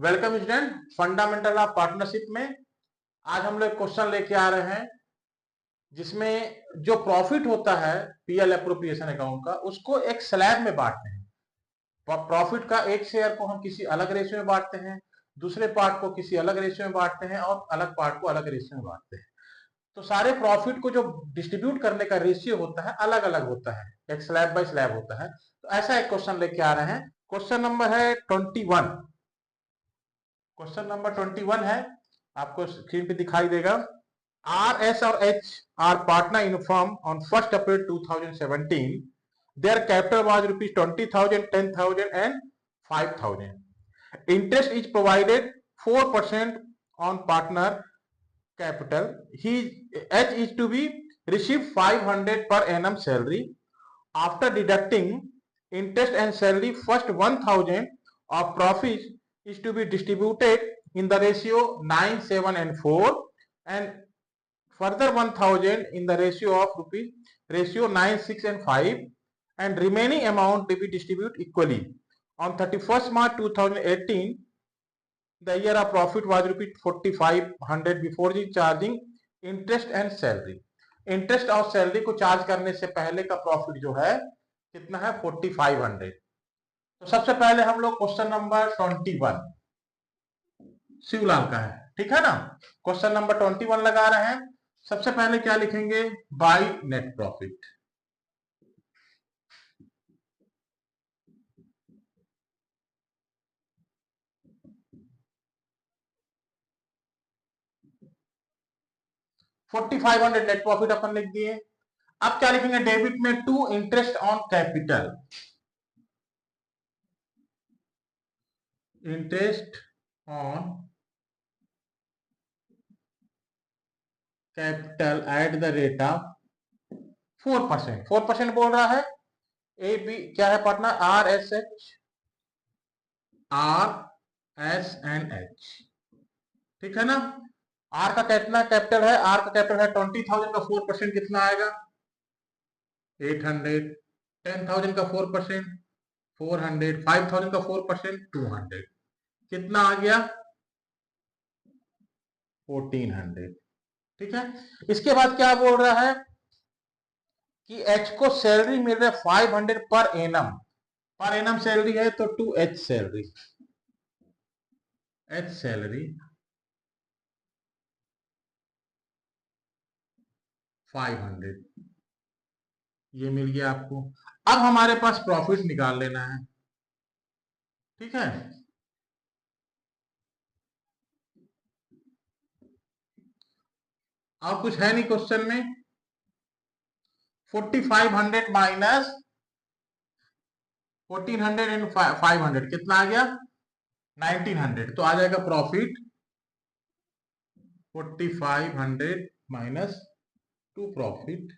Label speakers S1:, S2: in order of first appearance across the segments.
S1: Welcome student, fundamental of partnership में आज हम लोग क्वेश्चन लेके आ रहे हैं जिसमें जो प्रॉफिट होता है पीएल एप्रोप्रिएशन अकाउंट का उसको एक स्लैब में बांटते हैं। प्रॉफिट का एक शेयर को हम किसी अलग रेशियो में बांटते हैं, दूसरे पार्ट को किसी अलग रेशियो में बांटते हैं और अलग पार्ट को अलग रेशियो में बांटते हैं। तो सारे प्रॉफिट को जो डिस्ट्रीब्यूट करने का रेशियो होता है अलग अलग होता है, एक स्लैब बाय स्लैब होता है। तो ऐसा एक क्वेश्चन लेके आ रहे हैं। क्वेश्चन नंबर है 21। क्वेश्चन नंबर 21 है, आपको स्क्रीन पे दिखाई देगा। आर एस और H R partner in firm on 1 April 2017. Their capital was rupees 20,000, 10,000 and 5,000. Interest is provided 4% on partner capital. H is to be received 500 per annum salary. After deducting interest and salary, first 1,000 of profit is to be distributed in the ratio 9, 7 and 4, and further 1,000 in the ratio 9, 6 and 5, and remaining amount to be distributed equally. On 31st March 2018, the year of profit was rupees 4,500 before charging interest and salary. Interest और salary को charge करने से पहले का profit जो है कितना है 4,500। तो सबसे पहले हम लोग क्वेश्चन नंबर 21 शिवलाल का है, ठीक है ना। क्वेश्चन नंबर 21 लगा रहे हैं। सबसे पहले क्या लिखेंगे, by net profit. $4,500 net profit अपन लिख दिए। अब क्या लिखेंगे, डेबिट में to interest on capital, interest on capital at the rate of 4%। 4% बोल रहा है। ए बी क्या है partner, R S and H, ठीक है ना। आर का कितना कैपिटल है, आर का कैपिटल है 20,000 का 4% कितना आएगा 800, 10,000 का 4% 400, 5,000 का 4% 200, कितना आ गया 1,400, ठीक है। इसके बाद क्या बोल रहा है कि एच को सैलरी मिल रहा है 500 पर एनम सैलरी है, तो टू एच सैलरी 500, ये मिल गया आपको। अब हमारे पास प्रॉफिट निकाल लेना है, ठीक है। और कुछ है नहीं क्वेश्चन में। 4,500 माइनस 1,400 एंड 500 कितना आ गया 1,900, तो आ जाएगा profit 4,500 minus two profit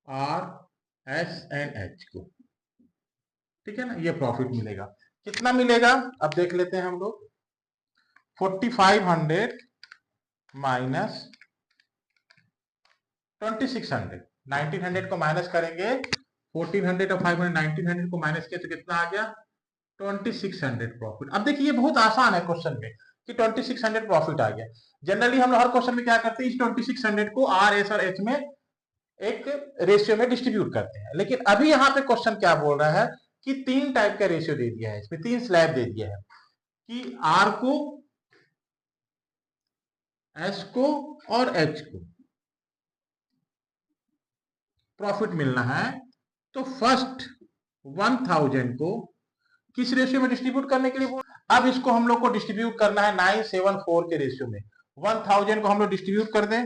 S1: are S and H को, ठीक है ना। ये प्रॉफिट मिलेगा, कितना मिलेगा अब देख लेते हैं हम लोग। 4,500 माइनस 2,600, 1,900 को माइनस करेंगे, 1,400 और 500 1,900 को माइनस किया तो कितना आ गया 2,600 प्रॉफिट। अब देखिए ये बहुत आसान है क्वेश्चन में कि 2,600 प्रॉफिट आ गया। जनरली हम लोग हर क्वेश्चन में क्या करते हैं, इस 2,600 को आर एस और एच में एक रेशियो में डिस्ट्रीब्यूट करते हैं। लेकिन अभी यहाँ पे क्वेश्चन क्या बोल रहा है कि 3 टाइप का रेशियो दे दिया है, इसमें 3 स्लैब दे दिया है कि आर को, एस को और एच को प्रॉफिट मिलना है। तो फर्स्ट 1,000 को किस रेशियो में डिस्ट्रीब्यूट करने के लिए बोल, अब इसको हम लोग को डिस्ट्रीब्यूट करना है 974 के रेशियो में। 1,000 को हम लोग डिस्ट्रीब्यूट कर दें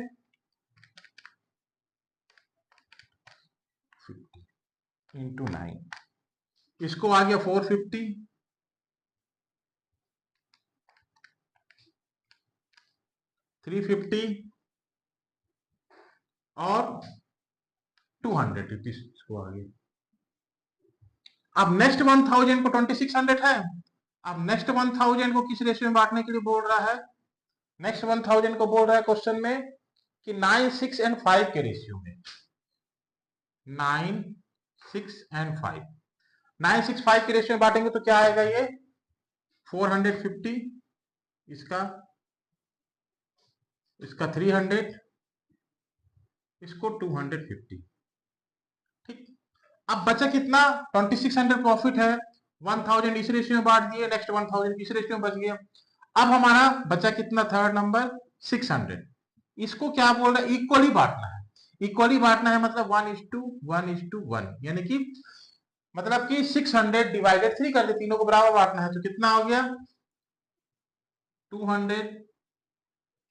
S1: इंटू 9, इसको आ गया 450, 350 और 200 रुपीज इसको आ गया। अब नेक्स्ट 1,000 को 2,600 है। अब नेक्स्ट 1,000 को किस रेशियो में बांटने के लिए बोल रहा है, नेक्स्ट 1,000 को बोल रहा है क्वेश्चन में कि 9, 6 एंड 5 के रेशियो में, 9, 6 एंड 5, 965 के रेशियो में बांटेंगे तो क्या आएगा ये 450, इसका इसका 300, इसको 250। ठीक, अब बचा कितना 2600 प्रॉफिट है, 1000 इस रेशियो में बांट दिए, नेक्स्ट 1000 इस रेशियो में बच गया। अब हमारा बचा कितना थर्ड नंबर 600, इसको क्या बोल रहा है इक्वली बांटना है, इक्वली बांटना है मतलब 1:1:1, यानी कि मतलब कि 600 डिवाइडेड 3 कर दे, तीनों को बराबर बांटना है, तो कितना हो गया 200,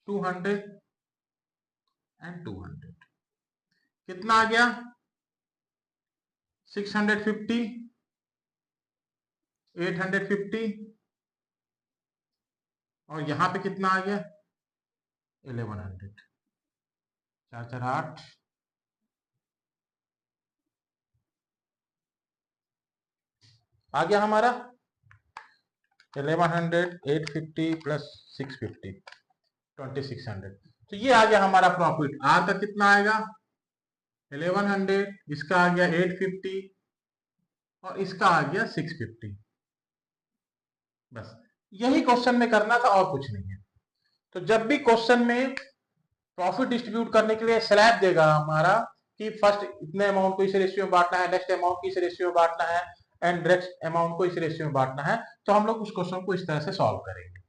S1: 200 एंड 200, कितना आ गया 650, 850 और यहां पे कितना आ गया 1100, 4 4 8, आ गया हमारा 1100, 850 प्लस 650, 2600। तो ये आ गया हमारा प्रॉफिट। आर का कितना आएगा 1100, इसका आ गया 850 और इसका आ गया 650। बस यही क्वेश्चन में करना था और कुछ नहीं है। तो जब भी क्वेश्चन में प्रॉफिट डिस्ट्रीब्यूट करने के लिए स्लैब देगा हमारा कि फर्स्ट इतने अमाउंट को इस रेशियो में बांटना है, नेक्स्ट अमाउंट को इस रेशियो में बांटना है एंड नेक्स्ट अमाउंट को इस रेशियो में बांटना है, तो हम लोग उस क्वेश्चन को इस तरह से सॉल्व करेंगे।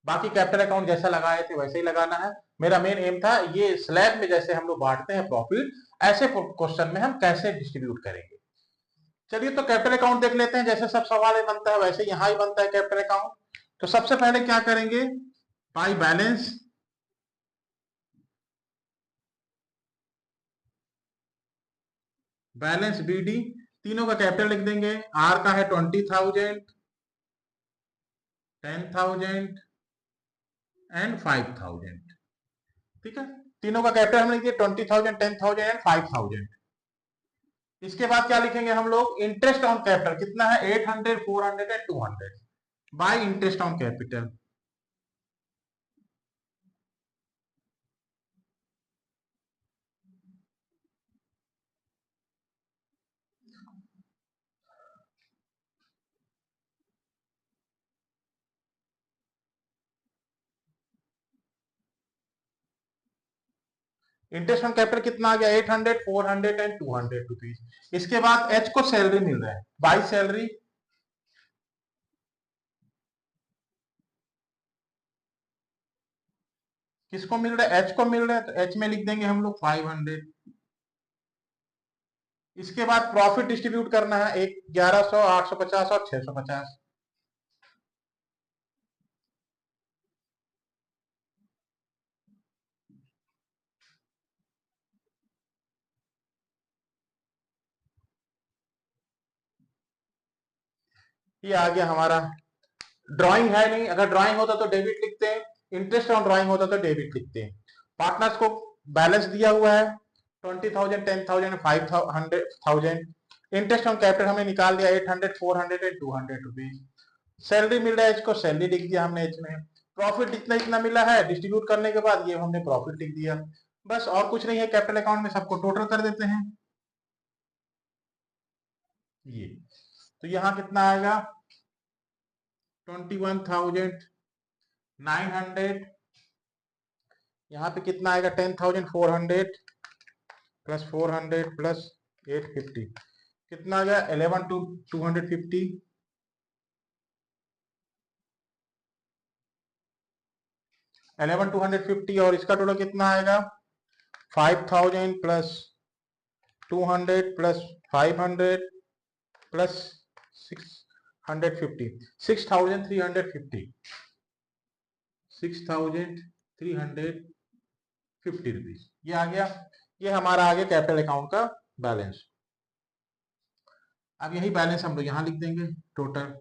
S1: बाकी कैपिटल अकाउंट जैसा लगाए थे वैसे ही लगाना है। मेरा मेन एम था ये स्लैब में जैसे हम लोग बांटते हैं प्रॉफिट, ऐसे क्वेश्चन में हम कैसे डिस्ट्रीब्यूट करेंगे। चलिए तो कैपिटल अकाउंट देख लेते हैं, जैसे सब सवाल बनता है वैसे यहाँ ही बनता है कैपिटल अकाउंट। तो सबसे पहले क्या करेंगे बाय बैलेंस, बैलेंस बीडी, तीनों का कैपिटल लिख देंगे। आर का है 20,000, 10,000 एंड 5,000। ठीक है, तीनों का कैपिटल हमने लिख दिया 20,000, 10,000 एंड 5,000। इसके बाद क्या लिखेंगे हम लोग इंटरेस्ट ऑन कैपिटल कितना है 800, 400 and 200 bye interest on capital. Interest on capital कितना आ गया 800, 400 एंड 200 रुपीज। इसके बाद एच को सैलरी मिल रहा है बाय सैलरी, किसको मिल रहा है एच को मिल रहा है, तो एच में लिख देंगे हम लोग 500। इसके बाद प्रॉफिट डिस्ट्रीब्यूट करना है, एक 1100, 850 और 650। ये आ गया हमारा। ड्राइंग है नहीं, अगर ड्राइंग होता तो डेबिट लिखते हैं, इंटरेस्ट ऑन ड्राइंग होता तो डेबिट लिखते हैं। पार्टनर्स को बैलेंस दिया हुआ है 20,000, 10,000, 5,000। इंटरेस्ट ऑन कैपिटल हमने निकाल दिया 800, 400 एंड 200 रुपीज। सैलरी मिल रहा है, इसको सैलरी लिख दिया हमने एच में। प्रॉफिट इतना इतना मिला है, डिस्ट्रीब्यूट करने के बाद ये हमने प्रॉफिट लिख दिया। बस और कुछ नहीं है, कैपिटल अकाउंट में सबको टोटल कर देते हैं। ये तो यहाँ कितना आएगा 21,900, यहाँ पे कितना आएगा 10,400 प्लस 400 प्लस 850, कितना आ गया 11,250। 11,250 और इसका टोटल कितना आएगा 5,000 प्लस 200 प्लस 500 प्लस 650, 6,350, 6,350 रुपीज ये आ गया। ये हमारा आ गया कैपिटल अकाउंट का बैलेंस। अब यही बैलेंस हम लोग यहां लिख देंगे टोटल।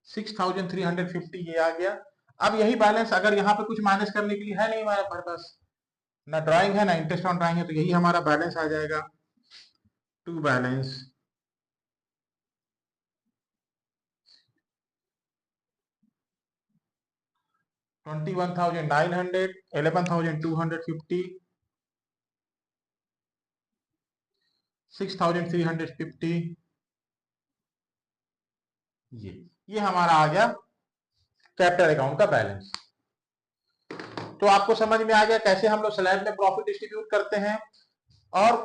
S1: $6,350 ये आ गया। अब यही बैलेंस अगर यहाँ पे कुछ माइनस करने के लिए है नहीं हमारे पास, ना ड्राइंग है ना इंटरेस्ट ऑन ड्राइंग है, तो यही हमारा बैलेंस आ जाएगा टू बैलेंस 21,900, 11,250, 6,350, ये हमारा आ गया कैपिटल अकाउंट का बैलेंस। तो आपको समझ में आ गया कैसे हम लोग स्लैब में प्रॉफिट डिस्ट्रीब्यूट करते हैं, और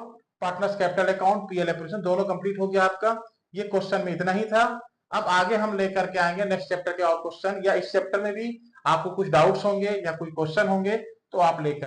S1: partners capital account PL application दोनों कंप्लीट हो गया आपका। ये क्वेश्चन में इतना ही था। अब आगे हम लेकर के आएंगे नेक्स्ट चैप्टर के और क्वेश्चन, या इस चैप्टर में भी आपको कुछ डाउट्स होंगे या कोई क्वेश्चन होंगे तो आप लेकर